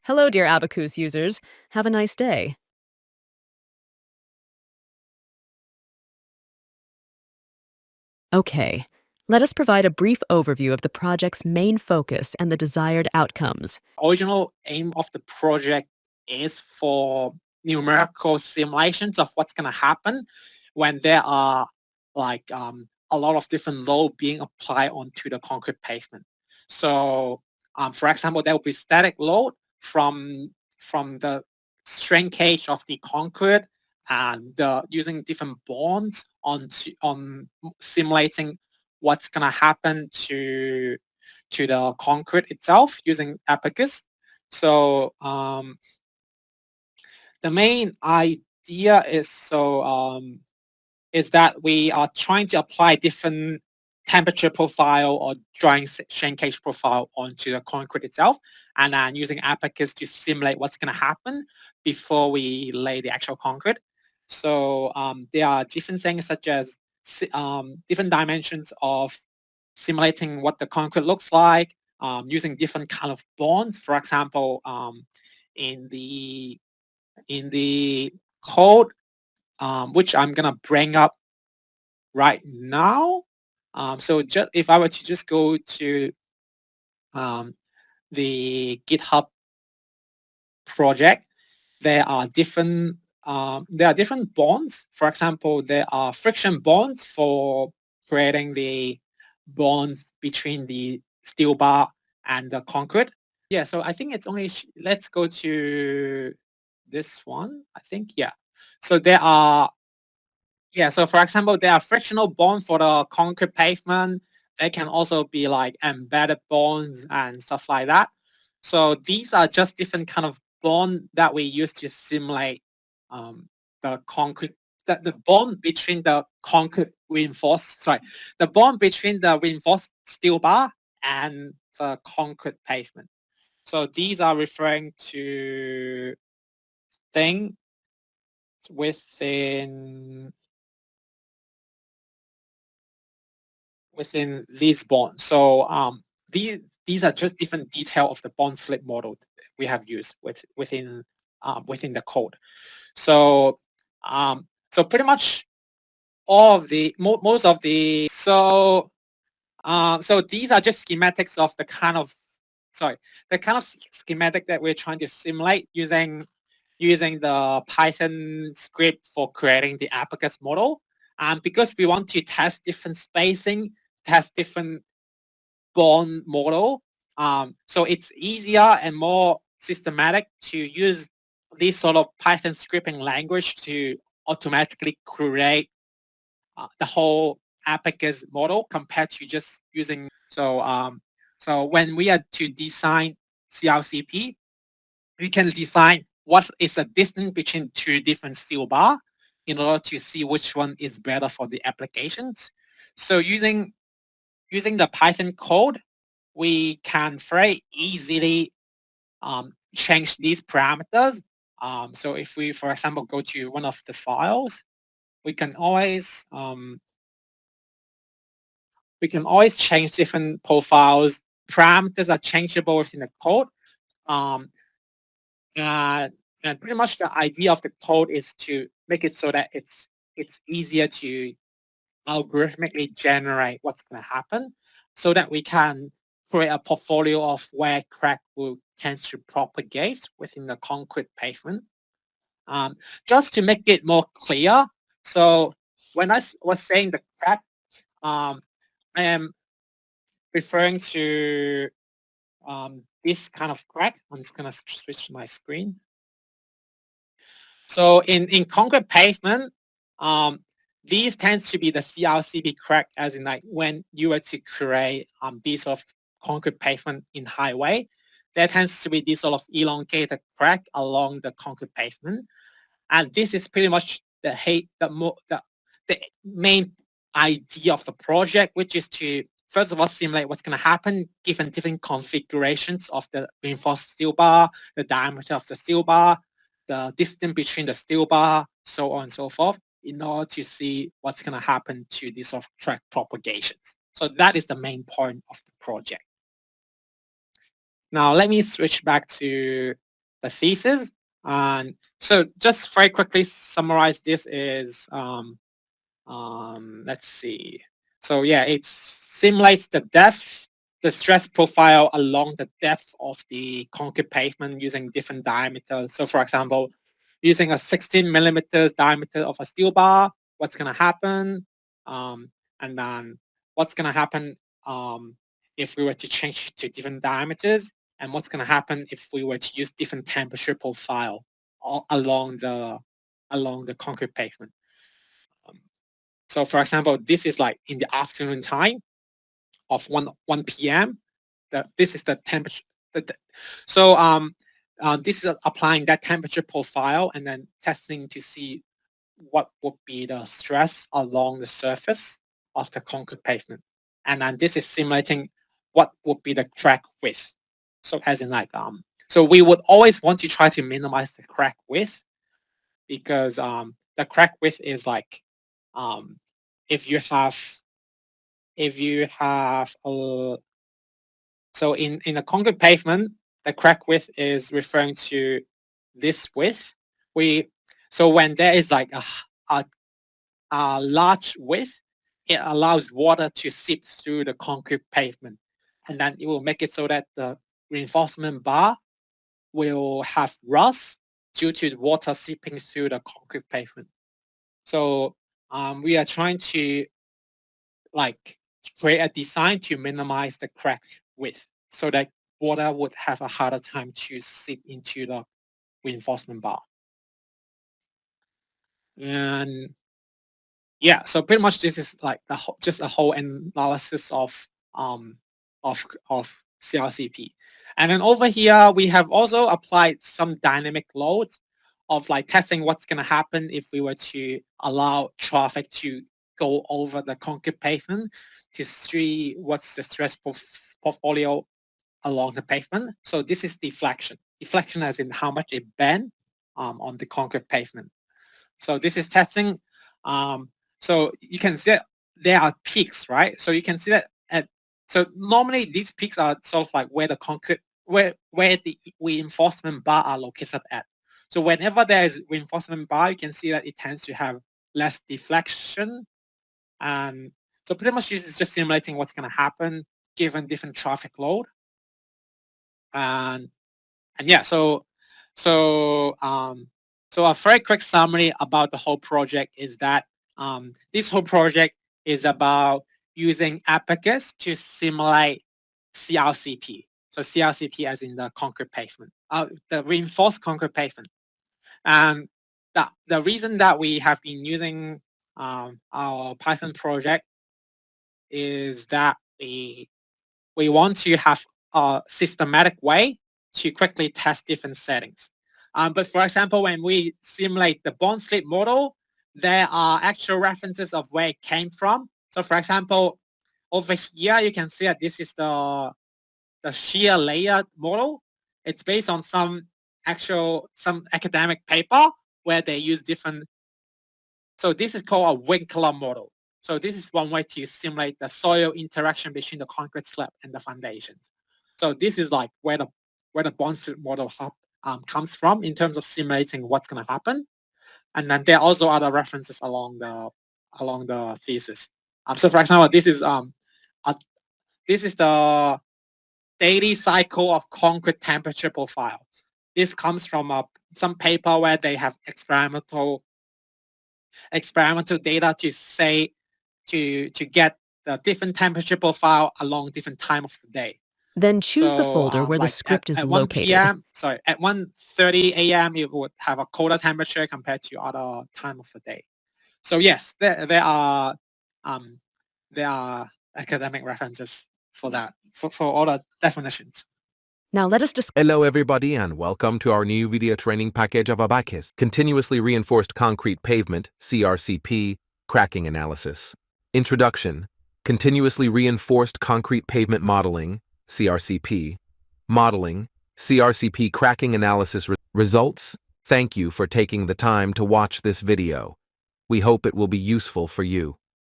Hello, dear Abaqus users. Have a nice day. Okay, let us provide a brief overview of the project's main focus and the desired outcomes. Original aim of the project is for numerical simulations of what's going to happen when there are a lot of different load being applied onto the concrete pavement. So, for example, there will be static load from the shrinkage of the concrete and using different bonds on simulating what's going to happen to the concrete itself using Abaqus. So the main idea is that we are trying to apply different temperature profile or drying shrinkage profile onto the concrete itself, and then using Abaqus to simulate what's going to happen before we lay the actual concrete. So there are different things such as different dimensions of simulating what the concrete looks like, using different kind of bonds. For example, in the code, which I'm gonna bring up right now. So just if I were to just go to the GitHub project, there are different bonds. For example, there are friction bonds for creating the bonds between the steel bar and the concrete. Yeah, so I think it's only, let's go to this one, I think, yeah. So there are, yeah, so for example, there are frictional bonds for the concrete pavement. They can also be like embedded bonds and stuff like that. So these are just different kind of bond that we use to simulate the concrete, the bond between the concrete the bond between the reinforced steel bar and the concrete pavement. So these are referring to things within these bonds. So these are just different detail of the bond slip model we have used within the code. So so pretty much all of the most of the so these are just schematics of the kind of schematic that we're trying to simulate using the Python script for creating the Abaqus model. And because we want to test different spacing, test different bond model, so it's easier and more systematic to use this sort of Python scripting language to automatically create the whole Abaqus model compared to just using. So when we are to design CRCP, we can design what is the distance between two different steel bar in order to see which one is better for the applications. So using the Python code, we can very easily change these parameters. So if we, for example, go to one of the files, we can always change different profiles. Parameters are changeable within the code. And pretty much the idea of the code is to make it so that it's easier to algorithmically generate what's going to happen so that we can create a portfolio of where crack will tend to propagate within the concrete pavement. Just to make it more clear, so when I was saying the crack, I am referring to this kind of crack. I'm just going to switch my screen. So in concrete pavement, these tends to be the CRCP crack, as in like when you were to create this sort of concrete pavement in highway, there tends to be this sort of elongated crack along the concrete pavement. And this is pretty much the main idea of the project, which is to first of all simulate what's going to happen given different configurations of the reinforced steel bar, the diameter of the steel bar, the distance between the steel bar, so on and so forth, in order to see what's going to happen to these sort of track propagations. So that is the main point of the project. Now let me switch back to thesis. And so just very quickly summarize this is, let's see. So yeah, it simulates the depth, the stress profile along the depth of the concrete pavement using different diameters. So for example, using a 16 millimeters diameter of a steel bar, what's going to happen? And then what's going to happen if we were to change to different diameters, and what's going to happen if we were to use different temperature profile along the concrete pavement. So for example, this is like in the afternoon time of 1 p.m. This is the temperature. So this is applying that temperature profile and then testing to see what would be the stress along the surface of the concrete pavement. And then this is simulating what would be the crack width. So as in like, so we would always want to try to minimize the crack width, because the crack width is like, if you have so in a concrete pavement, the crack width is referring to this width. So when there is like a large width, it allows water to seep through the concrete pavement, and then it will make it so that the reinforcement bar will have rust due to the water seeping through the concrete pavement. So we are trying to like create a design to minimize the crack width so that water would have a harder time to seep into the reinforcement bar. And yeah, so pretty much this is like just a whole analysis of CRCP. And then over here, we have also applied some dynamic loads of like testing what's going to happen if we were to allow traffic to go over the concrete pavement to see what's the stress portfolio along the pavement. So this is deflection. Deflection as in how much it bends on the concrete pavement. So this is testing. So you can see that there are peaks, right? So you can see that so normally these peaks are sort of like where the concrete, where the reinforcement bar are located at. So whenever there is reinforcement bar, you can see that it tends to have less deflection. And so pretty much this is just simulating what's going to happen given different traffic load. And yeah, so a very quick summary about the whole project is that this whole project is about using Abaqus to simulate CRCP. So CRCP as in the concrete pavement, the reinforced concrete pavement. And the reason that we have been using our Python project is that we want to have a systematic way to quickly test different settings. But for example, when we simulate the bond slip model, there are actual references of where it came from. So for example, over here, you can see that this is the shear layer model. It's based on some academic paper where they use different. So this is called a Winkler model. So this is one way to simulate the soil interaction between the concrete slab and the foundations. So this is like where the bond slip model comes from in terms of simulating what's going to happen. And then there are also other references along the thesis. So for example, this is the daily cycle of concrete temperature profile. This comes from some paper where they have experimental data to say to get the different temperature profile along different time of the day. Then choose the folder where the script is at 1 located. p.m., sorry, at 1:30 a.m. it would have a colder temperature compared to other time of the day. So yes, there are academic references for that, for all the definitions. Now let us discuss. Hello everybody and welcome to our new video training package of Abaqus, Continuously Reinforced Concrete Pavement, CRCP, Cracking Analysis. Introduction, Continuously Reinforced Concrete Pavement Modeling, CRCP. Modeling, CRCP Cracking Analysis Results. Thank you for taking the time to watch this video. We hope it will be useful for you.